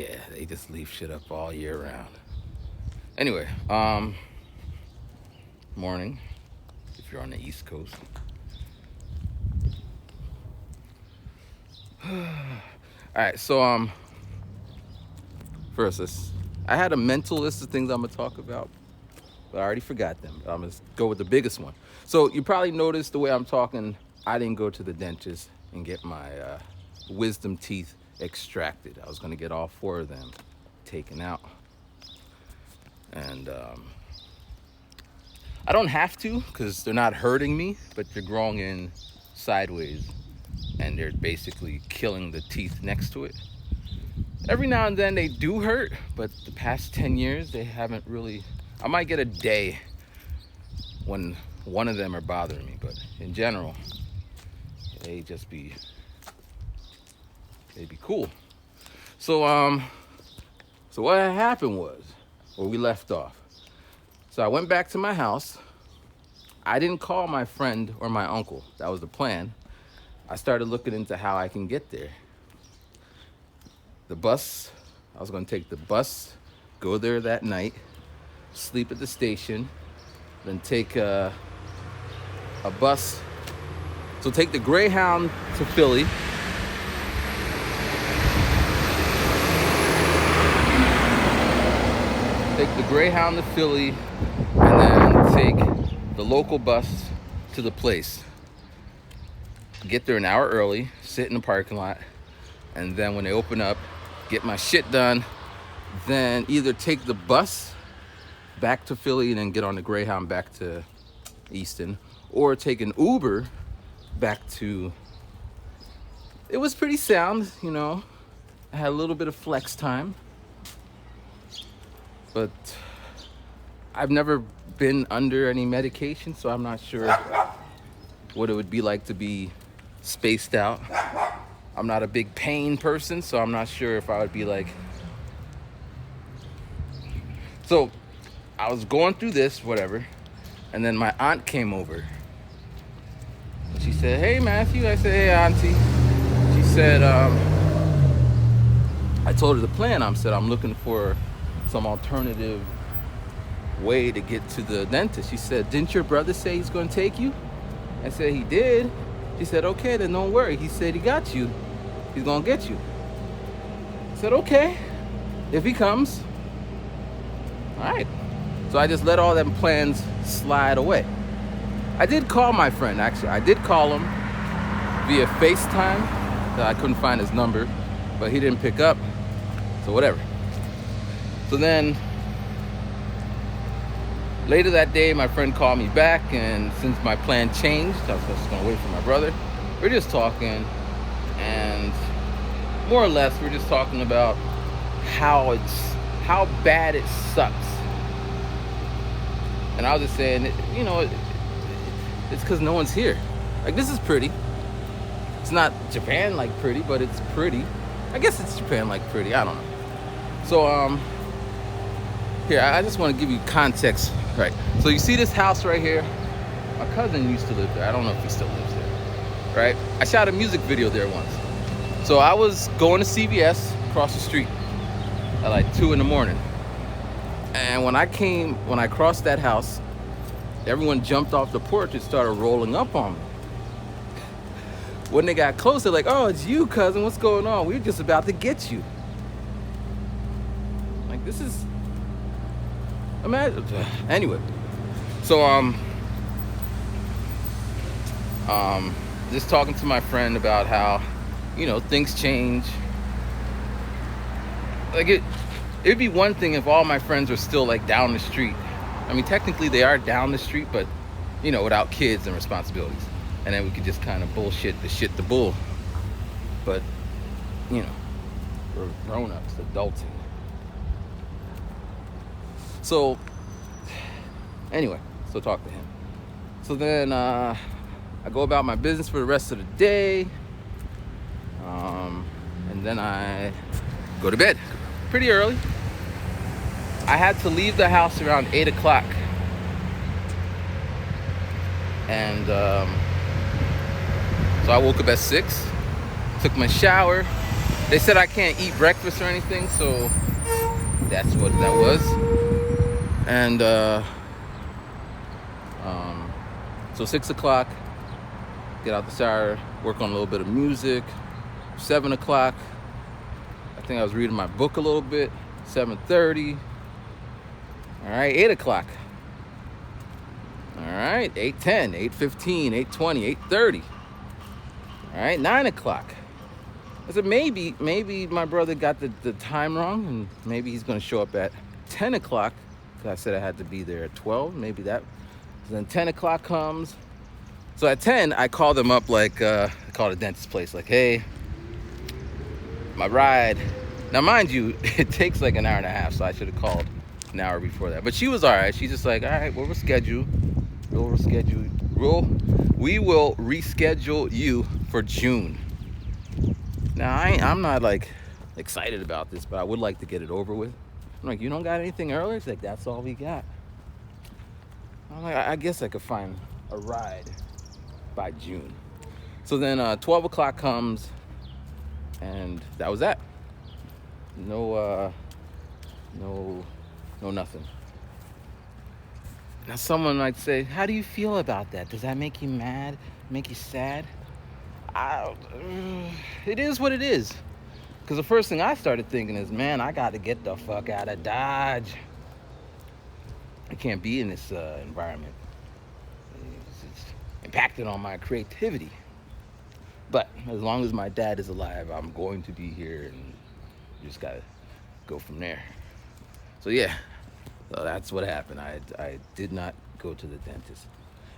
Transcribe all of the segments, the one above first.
Yeah, they just leave shit up all year round. Anyway, morning if you're on the East Coast. All right, so first, I had a mental list of things I'm gonna talk about, but I already forgot them. I'm gonna go with the biggest one. So you probably noticed the way I'm talking. I didn't go to the dentist and get my wisdom teeth extracted. I was gonna get all four of them taken out, and I don't have to because they're not hurting me, but they're growing in sideways, and they're basically killing the teeth next to it. Every now and then they do hurt, but the past 10 years they haven't really. I might get a day when one of them are bothering me, but in general they'd be cool. So so what happened was where we left off. So I went back to my house. I didn't call my friend or my uncle. That was the plan. I started looking into how I can get there. The bus, I was gonna take the bus, go there that night, sleep at the station, then take a bus. So take the Greyhound to Philly. Take the Greyhound to Philly, and then take the local bus to the place. Get there an hour early, sit in the parking lot, and then when they open up, get my shit done, then either take the bus back to Philly and then get on the Greyhound back to Easton, or take an Uber back to... It was pretty sound, you know. I had a little bit of flex time, but I've never been under any medication, so I'm not sure what it would be like to be spaced out. I'm not a big pain person, so I'm not sure if I would be like... So I was going through this, whatever, and then my aunt came over. She said, "Hey, Matthew." I said, "Hey, Auntie." She said, I told her the plan. I said, "I'm looking for some alternative way to get to the dentist." She said, "Didn't your brother say he's going to take you?" I said, "He did." She said, "Okay, then don't worry. He said he got you. He's going to get you." I said, "Okay, if he comes." All right. So I just let all them plans slide away. I did call my friend, actually. I did call him via FaceTime. I couldn't find his number, but he didn't pick up. So whatever. So then later that day, my friend called me back, and since my plan changed, I was just gonna wait for my brother. We're just talking, and more or less, we're just talking about how bad it sucks. And I was just saying, it's because no one's here. Like, this is pretty. It's not Japan like pretty, but it's pretty. I guess it's Japan like pretty. I don't know. So here, I just want to give you context, right? So you see this house right here? My cousin used to live there. I don't know if he still lives there, right? I shot a music video there once. So I was going to CVS across the street at like 2 a.m. And when I crossed that house, everyone jumped off the porch and started rolling up on me. When they got close, they're like, "Oh, it's you, cousin. What's going on? We're just about to get you." Like, this is... Imagine. Anyway, so just talking to my friend about how, things change. Like, it'd be one thing if all my friends were still like down the street. I mean, technically they are down the street, but without kids and responsibilities, and then we could just kind of bullshit the bull. But we're grown-ups, adulting. So anyway, so talk to him. So then I go about my business for the rest of the day, and then I go to bed pretty early. I had to leave the house around 8 o'clock, and so I woke up at 6, took my shower, They said I can't eat breakfast or anything, so that's what that was. And so 6 o'clock, get out the shower, work on a little bit of music. 7 o'clock, I think I was reading my book a little bit. 7:30. All right, 8 o'clock. All right, 8:10, 8:15, 8:20, 8:30. All right, 9 o'clock. I said maybe my brother got the time wrong, and maybe he's gonna show up at 10 o'clock. Cause I said I had to be there at 12. Maybe that. So then 10 o'clock comes. So at 10, I call them up like I called a dentist place, like, hey, my ride. Now, mind you, it takes like an hour and a half, so I should have called an hour before that. But she was all right. She's just like, all right, we will reschedule you for June. Now, I'm not like excited about this, but I would like to get it over with. I'm like, you don't got anything earlier? She's like, that's all we got. I'm like, I guess I could find a ride by June. So then 12 o'clock comes, and that was that. No nothing. Now someone might say, how do you feel about that? Does that make you mad? Make you sad? It is what it is. Because the first thing I started thinking is, man, I got to get the fuck out of Dodge. I can't be in this environment. It's impacted on my creativity. But as long as my dad is alive, I'm going to be here, and you just got to go from there. So yeah, so that's what happened. I did not go to the dentist.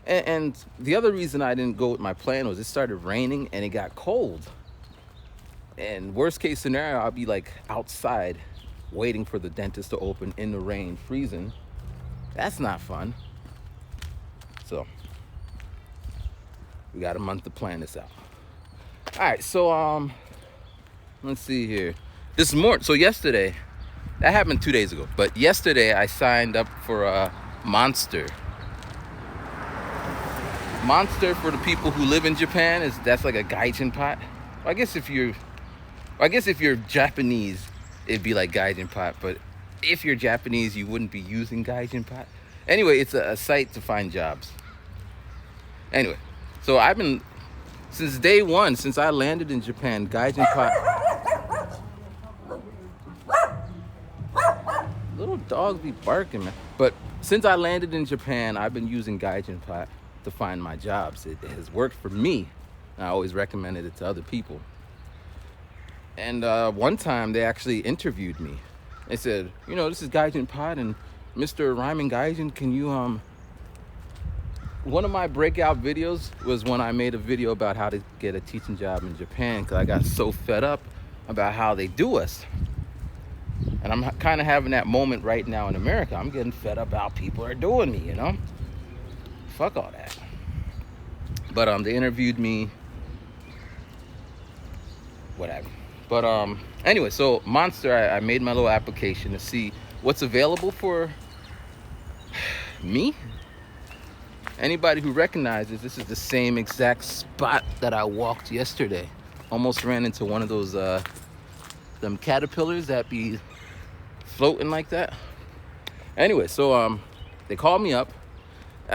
And the other reason I didn't go with my plan was it started raining and it got cold. And worst case scenario, I'll be like outside waiting for the dentist to open in the rain, freezing. That's not fun. So we got a month to plan this out. All right, so let's see here. This morning, so yesterday, that happened 2 days ago, but yesterday I signed up for Monster. Monster, for the people who live in Japan, that's like a gaijin pot. I guess if you're Japanese, it'd be like gaijin pot, but if you're Japanese, you wouldn't be using gaijin pot. Anyway, it's a site to find jobs. Anyway, so I've been, since day one, since I landed in Japan, gaijin pot. Little dogs be barking, man. But since I landed in Japan, I've been using gaijin pot to find my jobs. It has worked for me. I always recommended it to other people. And one time they actually interviewed me. They said, you know, this is Gaijin Pod, and Mr. Ryman Gaijin, can you one of my breakout videos was when I made a video about how to get a teaching job in Japan, because I got so fed up about how they do us. And I'm kind of having that moment right now in America. I'm getting fed up how people are doing me, you know? Fuck all that. But they interviewed me, whatever. But anyway, so Monster, I made my little application to see what's available for me. Anybody who recognizes this is the same exact spot that I walked yesterday. Almost ran into one of those them caterpillars that be floating like that. Anyway, so they called me up.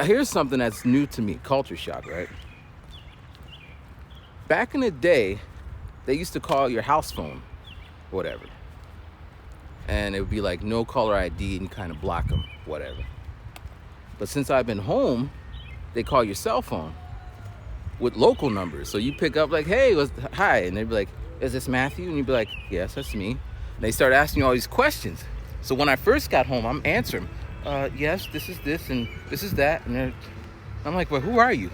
Here's something that's new to me, culture shock, right? Back in the day, they used to call your house phone, whatever. And it would be like no caller ID, and you kind of block them, whatever. But since I've been home, they call your cell phone with local numbers. So you pick up like, hey, hi. And they'd be like, is this Matthew? And you'd be like, yes, that's me. And they start asking you all these questions. So when I first got home, I'm answering, yes, this is this and this is that. And I'm like, well, who are you?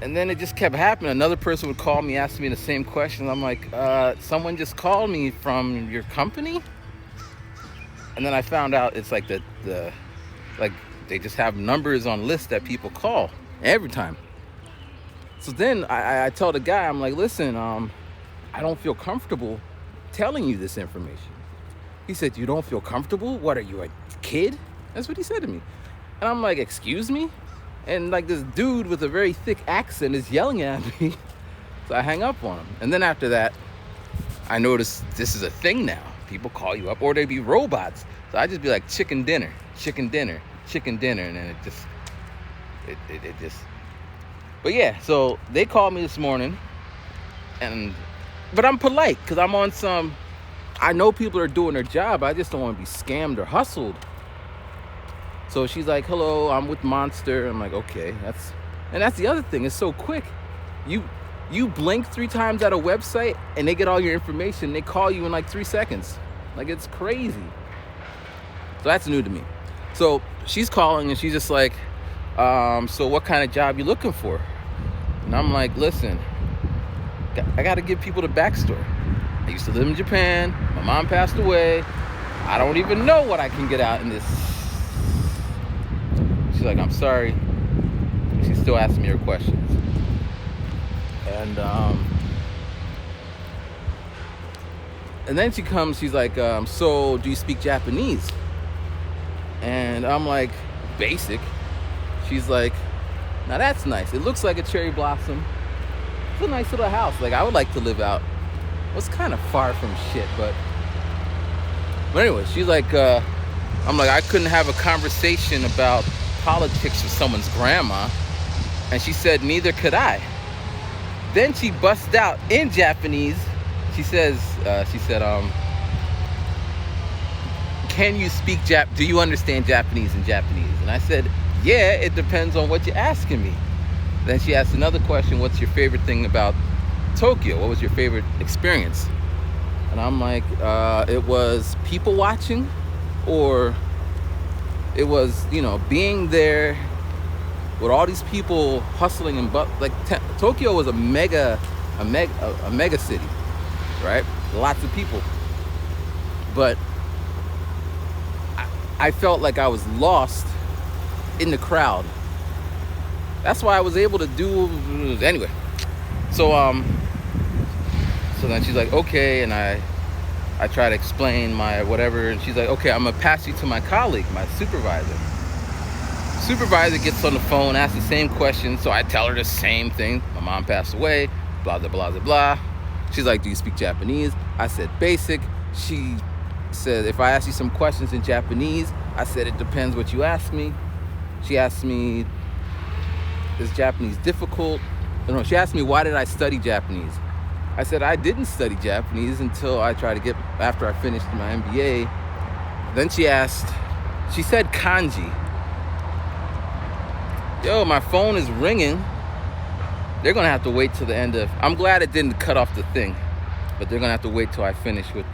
And then it just kept happening. Another person would call me, ask me the same question. I'm like, someone just called me from your company? And then I found out it's like like they just have numbers on lists that people call every time. So then I tell the guy, I'm like, listen, I don't feel comfortable telling you this information. He said, you don't feel comfortable? What are you, a kid? That's what he said to me. And I'm like, excuse me? And like this dude with a very thick accent is yelling at me. So I hang up on him. And then after that, I noticed this is a thing now. People call you up, or they be robots. So I just be like, chicken dinner, chicken dinner, chicken dinner, and then it just. But yeah, so they called me this morning, but I'm polite because I'm on some. I know people are doing their job. I just don't want to be scammed or hustled. So she's like, "Hello, I'm with Monster." I'm like, "Okay, that's the other thing. It's so quick. You blink 3 times at a website and they get all your information. They call you in like 3 seconds. Like, it's crazy." So that's new to me. So she's calling and she's just like, "So what kind of job you looking for?" And I'm like, "Listen, I got to give people the backstory. I used to live in Japan. My mom passed away. I don't even know what I can get out in this." She's like, "I'm sorry." She's still asking me her questions. And then she comes, she's like, "So do you speak Japanese?" And I'm like, "Basic." She's like, "Now that's nice. It looks like a cherry blossom. It's a nice little house. Like, I would like to live out." Well, it's kind of far from shit, but anyway, she's like, I'm like, I couldn't have a conversation about politics with someone's grandma. And she said, neither could I. Then she busts out in Japanese. She said, "Can you speak do you understand Japanese in Japanese?" And I said, "Yeah, it depends on what you're asking me." Then she asked another question, "What's your favorite thing about Tokyo? What was your favorite experience?" And I'm like, it was people watching, or it was, being there with all these people hustling and Tokyo was a mega city, right? Lots of people. But I felt like I was lost in the crowd. That's why I was able to do anyway. So then she's like, "Okay," and I try to explain my whatever, and she's like, "Okay, I'm gonna pass you to my colleague, my supervisor." Supervisor gets on the phone, asks the same question, so I tell her the same thing. My mom passed away, blah, blah, blah, blah, blah. She's like, "Do you speak Japanese?" I said, "Basic." She said, "If I ask you some questions in Japanese," I said, "It depends what you ask me." She asked me, "Is Japanese difficult?" No, she asked me, "Why did I study Japanese?" I said, "I didn't study Japanese until after I finished my MBA." Then she said kanji. Yo, my phone is ringing. They're gonna have to wait till the end of. I'm glad it didn't cut off the thing, but they're gonna have to wait till I finish with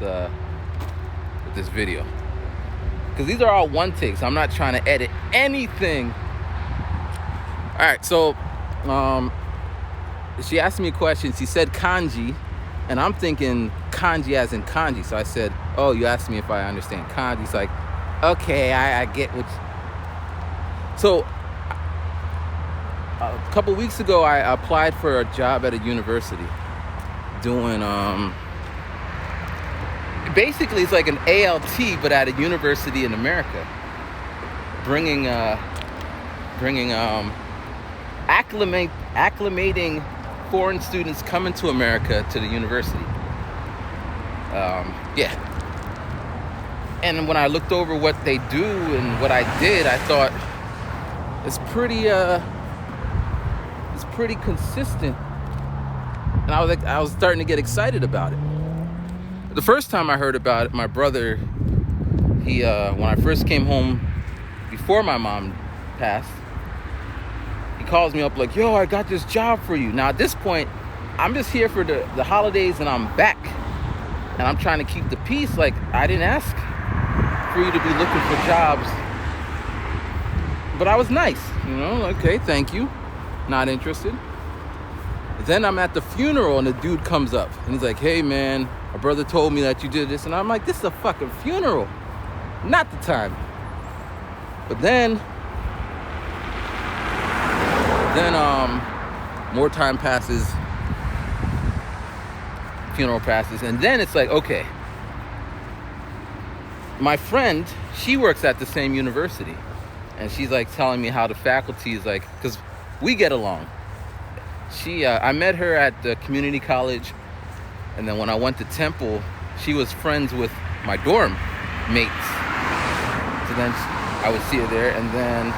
this video, because these are all one takes. I'm not trying to edit anything. All right, so she asked me a question. She said kanji, and I'm thinking kanji as in kanji. So I said, "Oh, you asked me if I understand kanji." It's like, okay, I get what. So a couple weeks ago, I applied for a job at a university doing basically it's like an ALT but at a university in America, acclimating foreign students coming to America to the university. And when I looked over what they do and what I did, I thought it's pretty consistent, and I was starting to get excited about it. The first time I heard about it, my brother, when I first came home before my mom passed, he calls me up like, "Yo, I got this job for you." Now at this point, I'm just here for the holidays and I'm back, and I'm trying to keep the peace. Like, I didn't ask for you to be looking for jobs, but I was nice, okay, thank you. Not interested. Then I'm at the funeral and the dude comes up and he's like, "Hey man, my brother told me that you did this." And I'm like, this is a fucking funeral, not the time. But then more time passes, funeral passes, and then it's like, okay, my friend, she works at the same university, and she's like telling me how the faculty is like, because we get along. I met her at the community college And then when I went to Temple, she was friends with my dorm mates. So then I would see her there, and then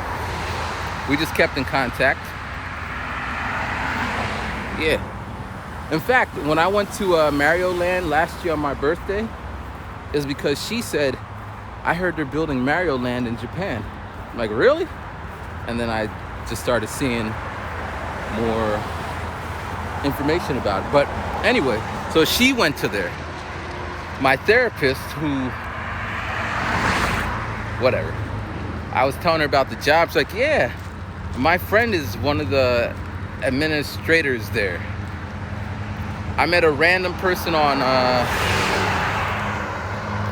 we just kept in contact. Yeah. In fact, when I went to Mario Land last year on my birthday, is because she said, I heard they're building Mario Land in Japan. I'm like, really? And then I just started seeing more information about it. But anyway, so she went to there. My therapist, who, whatever, I was telling her about the job. She's like, yeah, my friend is one of the administrators there. I met a random person on a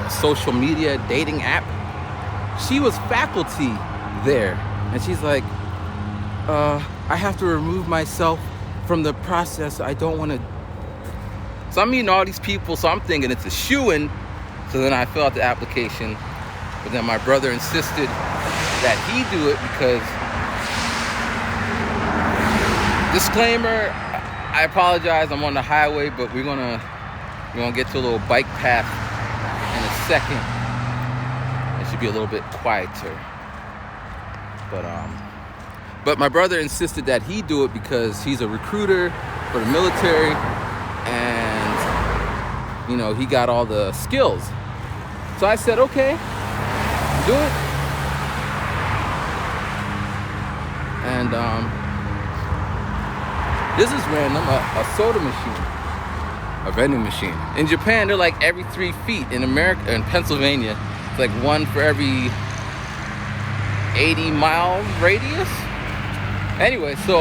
social media dating app. She was faculty there. And she's like, I have to remove myself from the process. I don't want to. So I'm meeting all these people, so I'm thinking it's a shoo-in. So then I fill out the application. But then my brother insisted that he do it because, disclaimer, I apologize, I'm on the highway, but we're gonna get to a little bike path in a second. It should be a little bit quieter. But my brother insisted that he do it because he's a recruiter for the military, and you know, he got all the skills. So I said, okay, do it. And this is random, a soda machine, a vending machine. In Japan, they're like every 3 feet. In America, in Pennsylvania, it's like one for every 80-mile radius. Anyway, so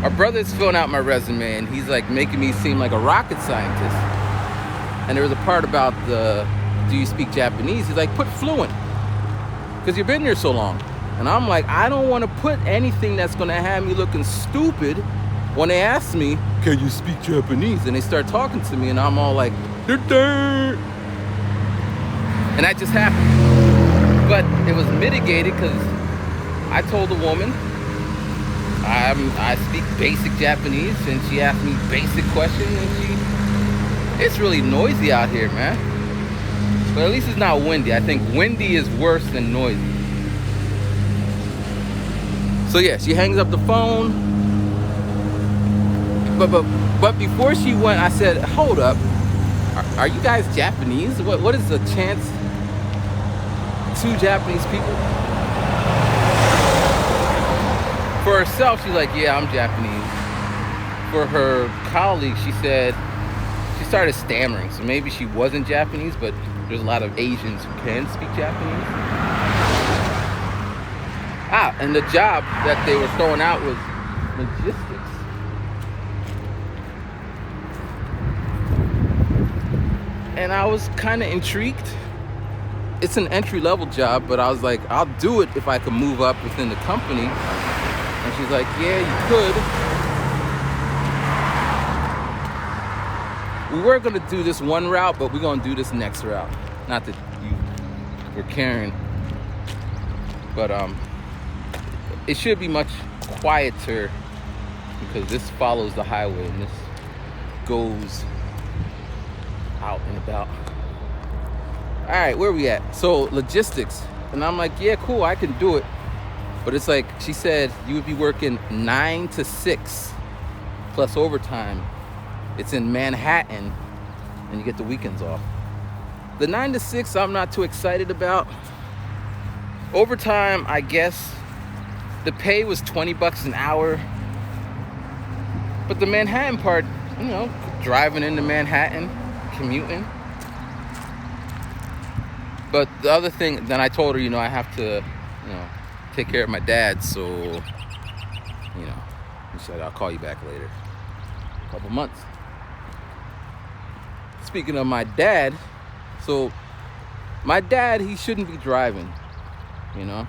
my brother's filling out my resume, and he's like making me seem like a rocket scientist. And there was a part about do you speak Japanese? He's like, put fluent, because you've been here so long. And I'm like, I don't want to put anything that's going to have me looking stupid when they ask me, can you speak Japanese? And they start talking to me, and I'm all like, and that just happened. But it was mitigated because I told the woman I speak basic Japanese, and she asked me basic questions, and it's really noisy out here, man. But at least it's not windy. I think windy is worse than noisy. So yeah, she hangs up the phone. But before she went, I said, hold up. Are you guys Japanese? What is the chance? 2 Japanese people? For herself, she's like, yeah, I'm Japanese. For her colleague, she said, she started stammering. So maybe she wasn't Japanese, but there's a lot of Asians who can speak Japanese. And the job that they were throwing out was logistics. And I was kind of intrigued. It's an entry-level job, but I was like, I'll do it if I can move up within the company. And she's like, yeah, you could. We were going to do this one route, but we're going to do this next route. Not that you were caring. But it should be much quieter because this follows the highway and this goes out and about. All right, where are we at? So logistics. And I'm like, yeah, cool, I can do it. But it's like, she said you would be working 9 to 6 plus overtime. It's in Manhattan, and you get the weekends off. The 9 to 6, I'm not too excited about. Overtime, I guess. The pay was $20 an hour. But the Manhattan part, you know, driving into Manhattan, commuting. But the other thing, then I told her, you know, I have to, you know, take care of my dad, so, you know, she said, I'll call you back later. A couple months. Speaking of my dad, so my dad, he shouldn't be driving, you know?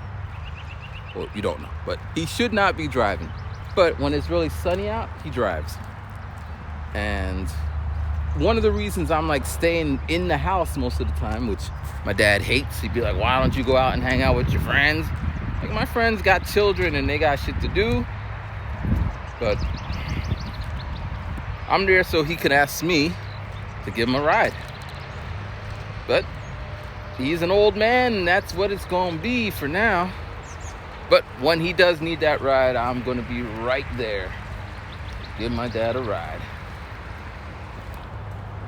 Well, you don't know, but he should not be driving. But when it's really sunny out, he drives. And one of the reasons I'm like staying in the house most of the time, which my dad hates, he'd be like, why don't you go out and hang out with your friends? Like, my friends got children and they got shit to do. But I'm there so he can ask me to give him a ride. But he's an old man, and that's what it's gonna be for now. But when he does need that ride, I'm gonna be right there. Give my dad a ride.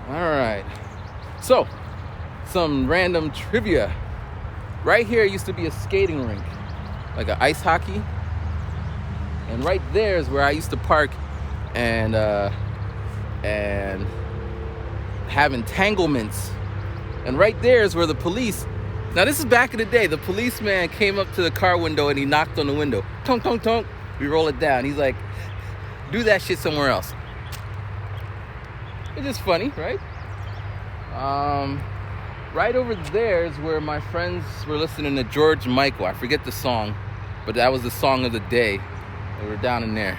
All right. So, some random trivia. Right here used to be a skating rink, like an ice hockey. And right there is where I used to park and have entanglements. And right there is where the police, now this is back in the day, the policeman came up to the car window and he knocked on the window. Tonk, tonk, tonk. We roll it down. He's like, do that shit somewhere else. It's just funny, right? Right over there is where my friends were listening to George Michael. I forget the song, but that was the song of the day. They were down in there.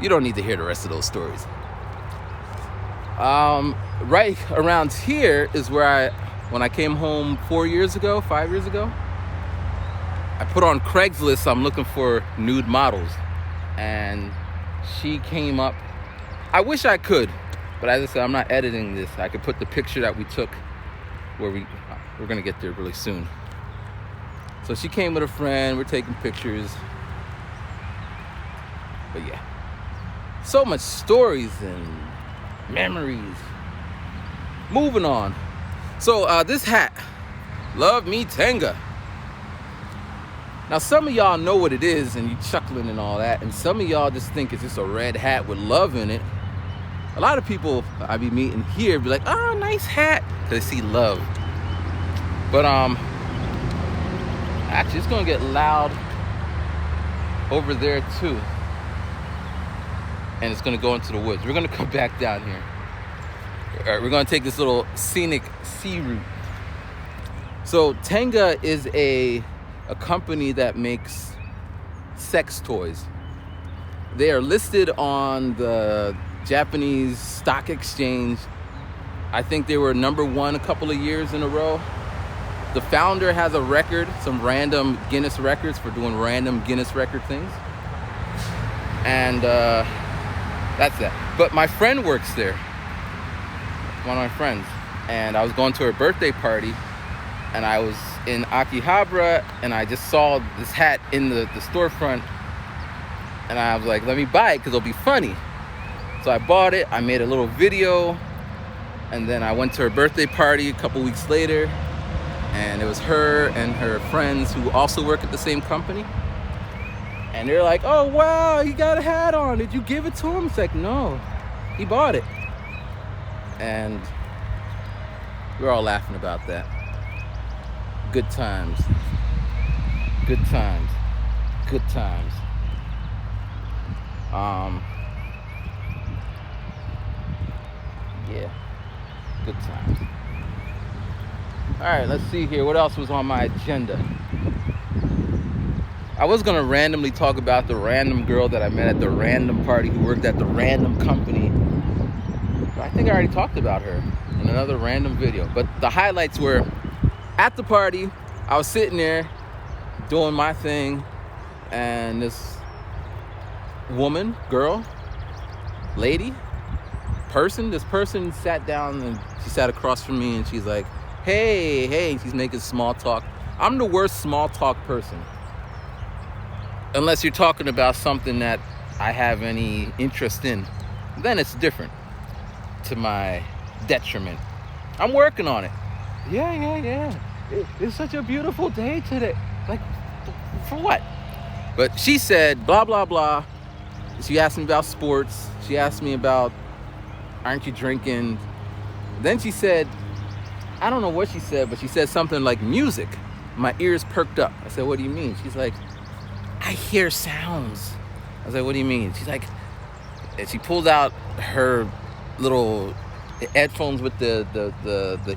You don't need to hear the rest of those stories. Right around here is where when I came home 5 years ago, I put on Craigslist, I'm looking for nude models. And she came up. I wish I could, but as I said, I'm not editing this. I could put the picture that we took where we're gonna get there really soon. So she came with a friend, we're taking pictures. But yeah, so much stories and memories. Moving on. So this hat, Love Me Tenga. Now some of y'all know what it is and you chuckling and all that, and some of y'all just think it's just a red hat with love in it. A lot of people I be meeting here be like, oh, nice hat, because they see love. But actually it's gonna get loud over there too. And it's gonna go into the woods. We're gonna come back down here. All right, we're gonna take this little scenic sea route. So Tenga is a company that makes sex toys. They are listed on the Japanese stock exchange. I think they were #1 a couple of years in a row. The founder has a record, some random Guinness records for doing random Guinness record things. And that's that. But my friend works there, one of my friends, and I was going to her birthday party, and I was in Akihabara, and I just saw this hat in the storefront, and I was like, let me buy it because it'll be funny. So I bought it, I made a little video, and then I went to her birthday party a couple weeks later, and it was her and her friends who also work at the same company. And they're like, oh, wow, he got a hat on. Did you give it to him? It's like, no, he bought it. And we're all laughing about that. Good times. Good times. Good times. Yeah, good times. All right, let's see here. What else was on my agenda? I was gonna randomly talk about the random girl that I met at the random party who worked at the random company. But I think I already talked about her in another random video. But the highlights were at the party, I was sitting there doing my thing, and this woman, girl, lady, this person sat down, and she sat across from me, and she's like, hey, she's making small talk. I'm the worst small talk person. Unless you're talking about something that I have any interest in, then it's different, to my detriment. I'm working on it. Yeah. It's such a beautiful day today. Like, for what? But she said, blah, blah, blah. She asked me about sports. She asked me about, aren't you drinking? Then she said, I don't know what she said, but she said something like music. My ears perked up. I said, what do you mean? She's like, I hear sounds. I was like, what do you mean? She's like, and she pulled out her little headphones with the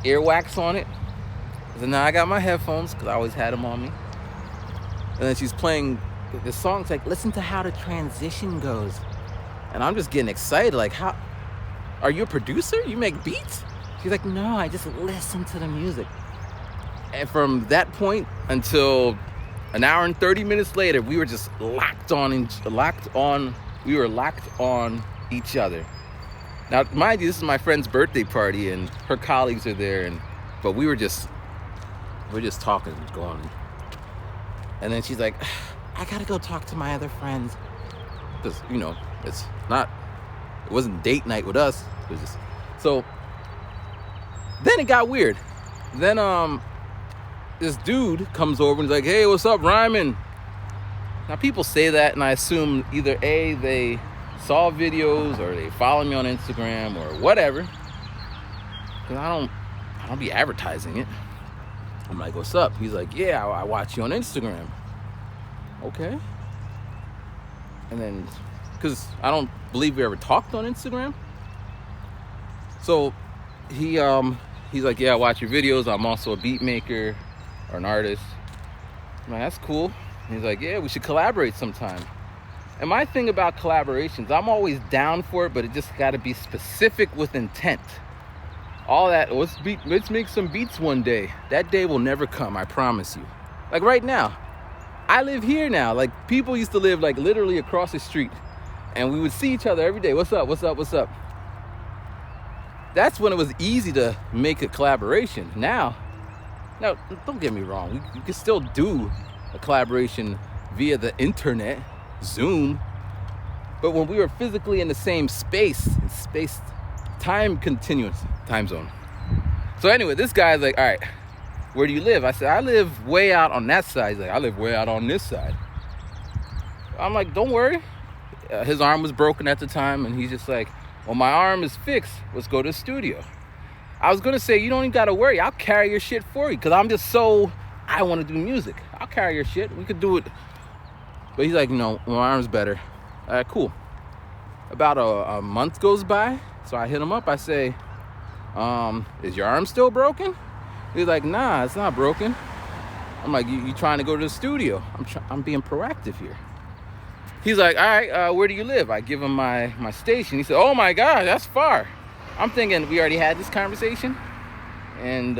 earwax on it. I said, no, I got my headphones because I always had them on me. And then she's playing the song. It's like, listen to how the transition goes. And I'm just getting excited. Like, how? Are you a producer? You make beats? She's like, no, I just listen to the music. And from that point until An hour and 30 minutes later, we were just locked on each other. Now, mind you, this is my friend's birthday party, and her colleagues are there, but we're just talking and going. And then she's like, I gotta go talk to my other friends. Because, it wasn't date night with us. It was just, so then it got weird. Then this dude comes over and is like, hey, what's up, Ryman? Now, people say that, and I assume either A, they saw videos, or they follow me on Instagram, or whatever. Because I don't be advertising it. I'm like, what's up? He's like, yeah, I watch you on Instagram. Okay. And then, because I don't believe we ever talked on Instagram. So he's like, yeah, I watch your videos. I'm also a beat maker or an artist. I'm like, that's cool. And he's like, yeah, we should collaborate sometime. And my thing about collaborations, I'm always down for it, but it just got to be specific with intent. All that, let's make some beats one day. That day will never come, I promise you. Like right now, I live here now. Like, people used to live like literally across the street, and we would see each other every day. What's up? What's up? What's up? That's when it was easy to make a collaboration. Now, don't get me wrong. You can still do a collaboration via the internet, Zoom. But when we were physically in the same time zone. So anyway, this guy's like, all right, where do you live? I said, I live way out on that side. He's like, I live way out on this side. I'm like, don't worry. His arm was broken at the time, and he's just like, well, my arm is fixed. Let's go to the studio. I was going to say, you don't even got to worry. I'll carry your shit for you, because I want to do music. I'll carry your shit. We could do it. But he's like, no, my arm's better. All right, cool. About a month goes by, so I hit him up. I say, is your arm still broken? He's like, nah, it's not broken. I'm like, you trying to go to the studio? I'm being proactive here. He's like, all right, where do you live? I give him my station. He said, oh my God, that's far. I'm thinking we already had this conversation. And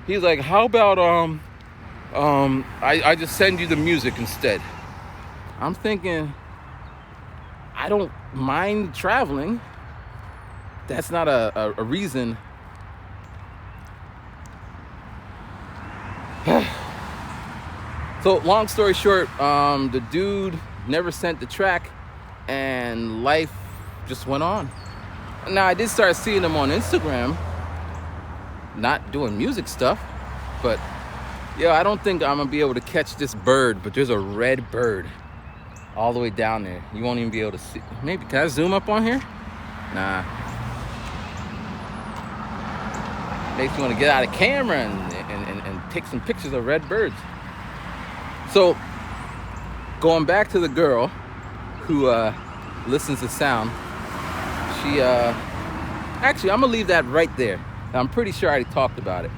he's like, how about I just send you the music instead? I'm thinking, I don't mind traveling. That's not a reason. So long story short, the dude never sent the track, and life just went on. Now, I did start seeing him on Instagram, not doing music stuff, but I don't think I'm gonna be able to catch this bird, but there's a red bird all the way down there. You won't even be able to see. Maybe, can I zoom up on here? Nah. Makes me want to get out of camera and take some pictures of red birds. So, going back to the girl who listens to sound, she actually, I'm gonna leave that right there. I'm pretty sure I already talked about it.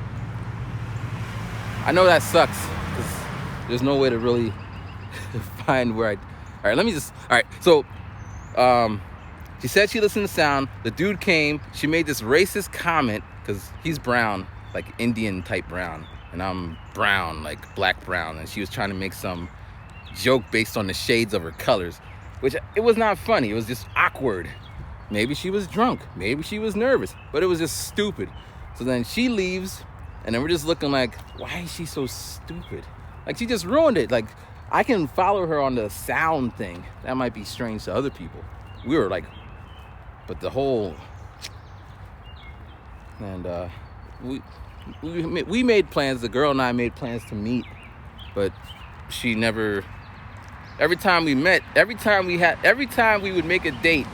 I know that sucks, because there's no way to really find where all right, so she said she listened to sound. The dude came, she made this racist comment, because he's brown, like Indian type brown, and I'm brown, like black brown, and she was trying to make some joke based on the shades of her colors, which it was not funny. It was just awkward. Maybe she was drunk, maybe she was nervous, but it was just stupid. So then she leaves, and then we're just looking like, why is she so stupid? Like, she just ruined it. Like, I can follow her on the sound thing. That might be strange to other people. We were like, but the whole, and we made plans. The girl and I made plans to meet, but she never. Every time we would make a date,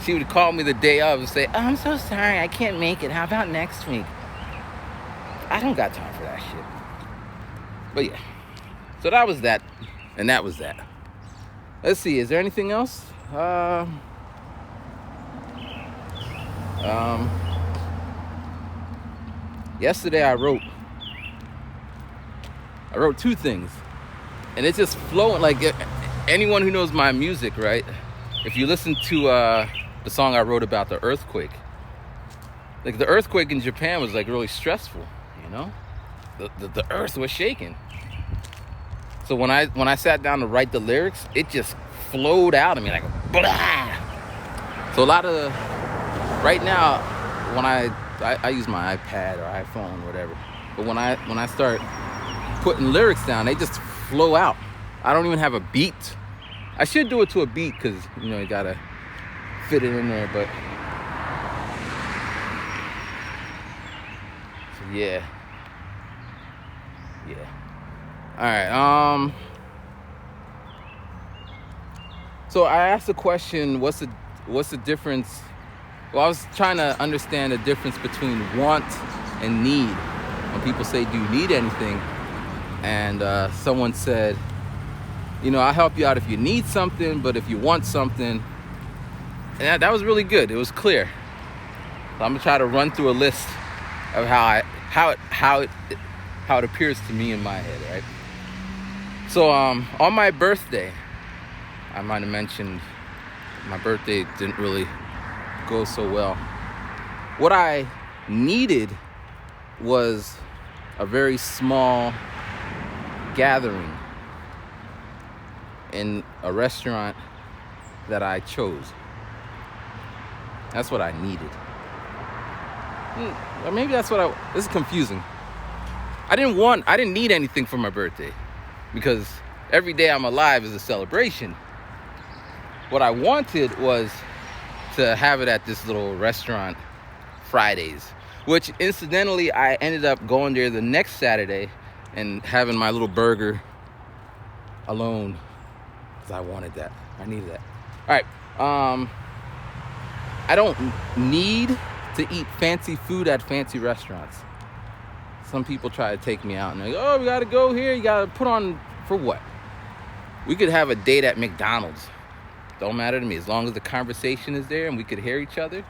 she would call me the day of and say, oh, I'm so sorry, I can't make it. How about next week? I don't got time for that shit. But yeah. So that was that. And that was that. Let's see, is there anything else? Yesterday I wrote two things. And it's just flowing. Like, anyone who knows my music, right? If you listen to the song I wrote about the earthquake, like, the earthquake in Japan was like really stressful, you know? The earth was shaking. So when I sat down to write the lyrics, it just flowed out of me like blah. So a lot of right now, when I use my iPad or iPhone or whatever, but when I start putting lyrics down, they just flow out. I don't even have a beat. I should do it to a beat because you gotta fit it in there, but so yeah. All right. So I asked the question, what's the difference? Well, I was trying to understand the difference between want and need. When people say, "Do you need anything?" and someone said, "I'll help you out if you need something, but if you want something," and that was really good. It was clear. So I'm gonna try to run through a list of how it appears to me in my head, right? So on my birthday, I might have mentioned my birthday didn't really go so well. What I needed was a very small gathering in a restaurant that I chose. That's what I needed. Or maybe that's what this is confusing. I didn't need anything for my birthday because every day I'm alive is a celebration. What I wanted was to have it at this little restaurant, Fridays, which incidentally I ended up going there the next Saturday and having my little burger alone because I wanted that. I needed that. All right. I don't need to eat fancy food at fancy restaurants. Some people try to take me out and they're like, "Oh, we gotta go here. You gotta put on for what?" We could have a date at McDonald's. Don't matter to me as long as the conversation is there and we could hear each other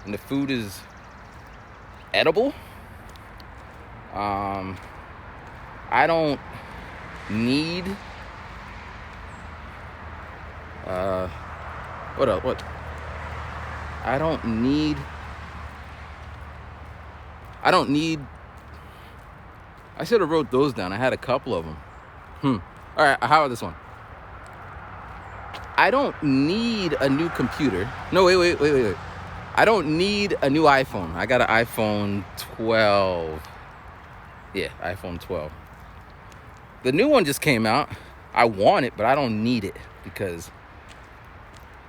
and the food is edible. I don't need what else? What? I don't need I should have wrote those down. I had a couple of them. All right, how about this one? I don't need a new computer. No, wait. I don't need a new iPhone. I got an iPhone 12. Yeah, iPhone 12. The new one just came out. I want it, but I don't need it because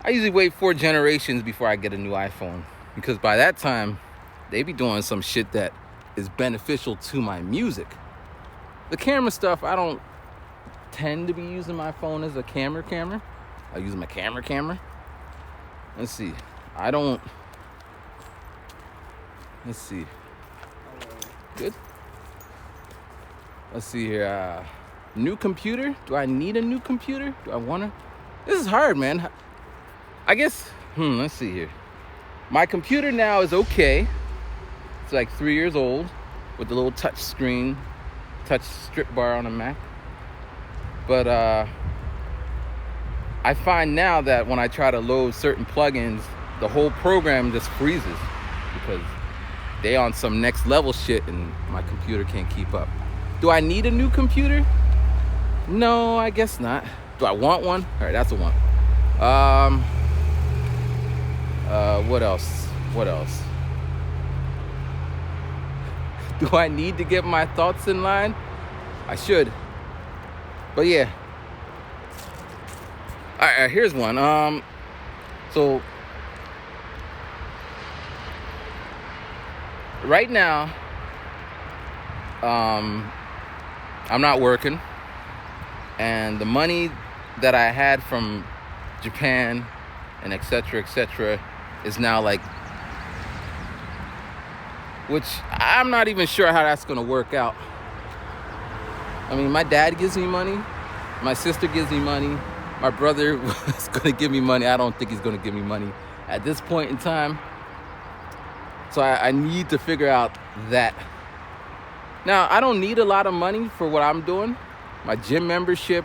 I usually wait 4 generations before I get a new iPhone because by that time, they be doing some shit that is beneficial to my music. The camera stuff, I don't tend to be using my phone as a camera. I use my camera. Let's see. Let's see. Good. Let's see here. New computer? Do I need a new computer? Do I want to? This is hard, man. I guess, let's see here. My computer now is okay. It's like 3 years old with the little touch screen, touch strip bar on a Mac. But I find now that when I try to load certain plugins, the whole program just freezes because they on some next level shit and my computer can't keep up. Do I need a new computer? No, I guess not. Do I want one? All right, that's a one. What else? Do I need to get my thoughts in line? I should. But yeah. All right, here's one. So right now, I'm not working, and the money that I had from Japan and et cetera, is now like, which I'm not even sure how that's gonna work out. I mean, my dad gives me money, my sister gives me money, my brother was gonna give me money. I don't think he's gonna give me money at this point in time. So I need to figure out that. Now, I don't need a lot of money for what I'm doing. My gym membership.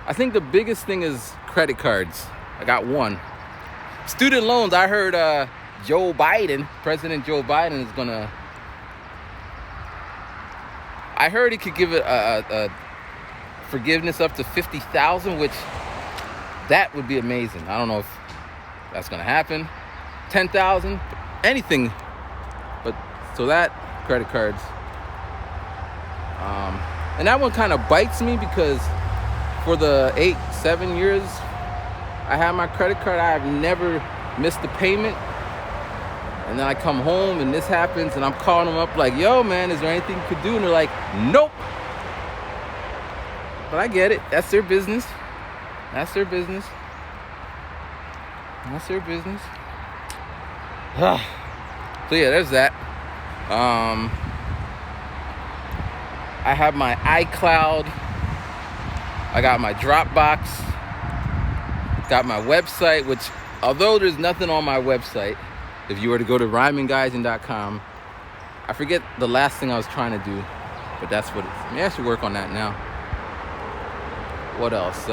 I think the biggest thing is credit cards. I got one. Student loans, I heard President Joe Biden is gonna, I heard he could give it a forgiveness up to 50,000, which that would be amazing. I don't know if that's gonna happen. 10,000, anything. But so that credit cards, and that one kind of bites me because for the 7 years I had my credit card, I have never missed a payment. And then I come home and this happens and I'm calling them up like, yo man, is there anything you could do? And they're like, nope. But I get it. That's their business. That's their business. That's their business. So yeah, there's that. I have my iCloud. I got my Dropbox. Got my website, which although there's nothing on my website, if you were to go to rhyminggeising.com, I forget the last thing I was trying to do, but that's what it's. Maybe I should work on that now. What else?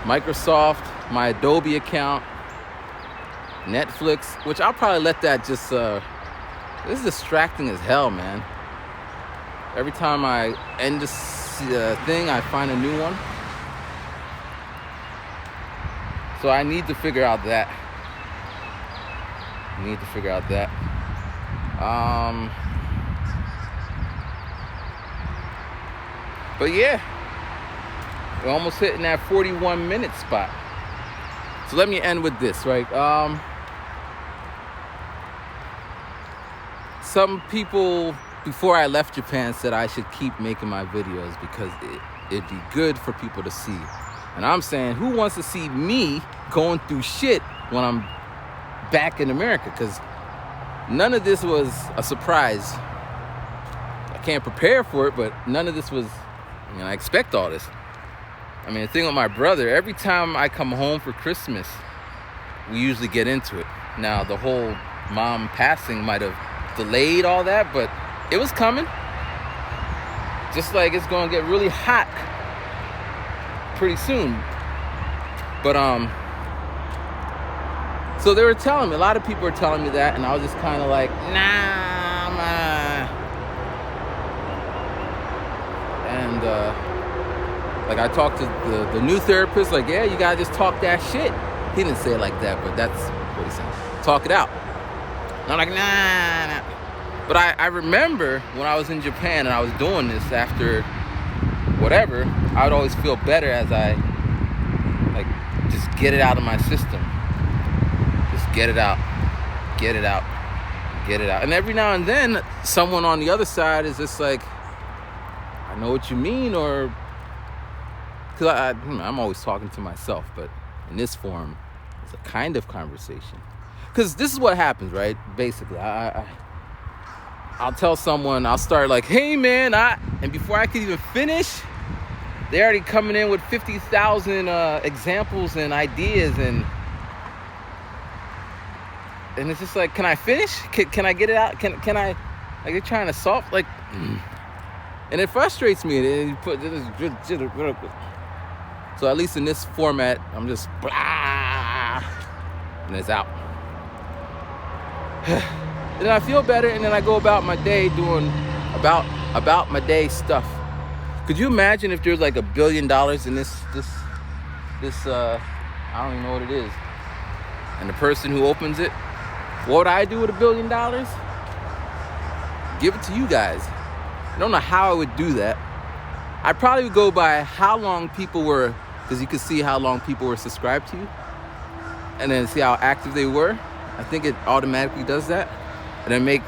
Microsoft, my Adobe account, Netflix, which I'll probably let that just, this is distracting as hell, man. Every time I end this thing, I find a new one. So I need to figure out that. But yeah, we're almost hitting that 41-minute spot. So let me end with this, right? Some people before I left Japan said I should keep making my videos because it'd be good for people to see. And I'm saying, who wants to see me going through shit when I'm back in America? Because none of this was a surprise. I can't prepare for it, but none of this was, I expect all this. I mean, the thing with my brother, every time I come home for Christmas, we usually get into it. Now, the whole mom passing might have delayed all that, but it was coming. Just like it's going to get really hot pretty soon. But so they were telling me, a lot of people were telling me that, and I was just kind of like, nah, man. And like I talked to the new therapist, like, yeah, you gotta just talk that shit. He didn't say it like that, but that's what he said. Talk it out. And I'm like, nah. But I remember when I was in Japan and I was doing this after whatever, I would always feel better as I like just get it out of my system. Just get it out. Get it out. Get it out. And every now and then someone on the other side is just like, I know what you mean, or because I'm always talking to myself, but in this form, it's a kind of conversation. Because this is what happens, right? Basically, I'll tell someone, I'll start like, hey man, and before I could even finish, they're already coming in with 50,000 examples and ideas, and it's just like, can I finish? Can I get it out? Can I? Like, they're trying to solve, like, and it frustrates me. So at least in this format, I'm just blah, and it's out. Then I feel better, and then I go about my day doing about my day stuff. Could you imagine if there's like $1 billion in this I don't even know what it is, and the person who opens it, what would I do with $1 billion? Give it to you guys. I don't know how I would do that. I probably would go by how long people were, because you could see how long people were subscribed to you, and then see how active they were. I think it automatically does that. And then make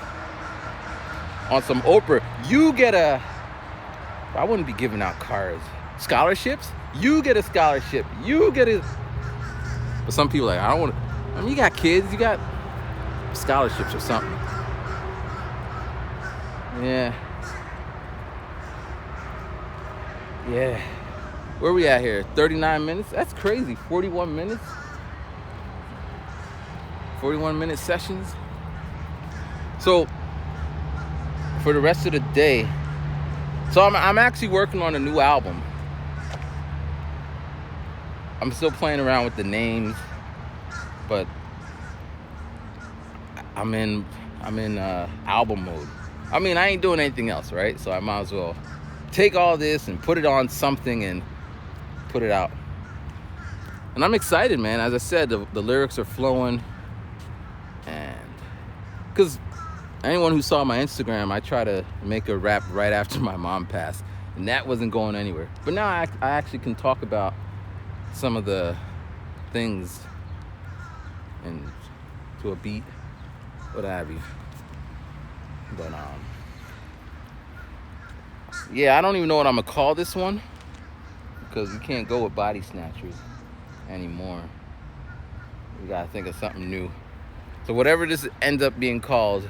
on some Oprah, you get I wouldn't be giving out cards. Scholarships? You get a scholarship. You get it. But some people are like, I don't want to. I mean, you got kids, you got scholarships or something. Yeah. Where we at here? 39 minutes? That's crazy. 41 minutes? 41-minute sessions. So for the rest of the day, so I'm actually working on a new album. I'm still playing around with the names, but I'm in album mode. I mean, I ain't doing anything else, right? So I might as well take all this and put it on something and put it out. And I'm excited, man. As I said, the lyrics are flowing. And because anyone who saw my Instagram, I try to make a rap right after my mom passed. And that wasn't going anywhere. But now I actually can talk about some of the things and to a beat, what have you. But yeah, I don't even know what I'm gonna call this one, because you can't go with Body Snatchers anymore. We gotta think of something new. So whatever this ends up being called,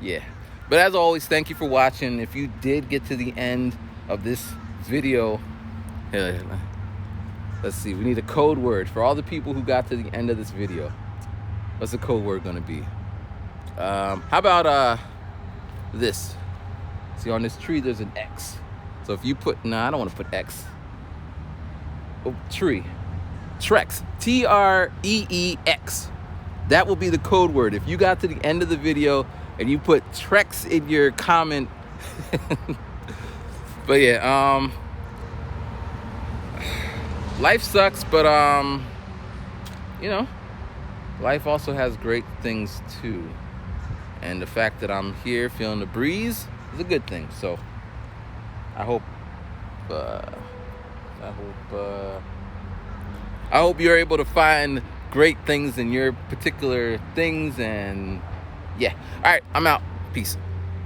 yeah. But as always, thank you for watching. If you did get to the end of this video, let's see, we need a code word for all the people who got to the end of this video. What's the code word gonna be? How about this? See, on this tree there's an X. So if you put, nah, I don't want to put X. Oh, tree. Trex. Treex. That will be the code word. If you got to the end of the video and you put Trex in your comment. But yeah, life sucks, but you know, life also has great things too. And the fact that I'm here feeling the breeze is a good thing. So I hope you're able to find great things in your particular things. And yeah, all right, I'm out. Peace.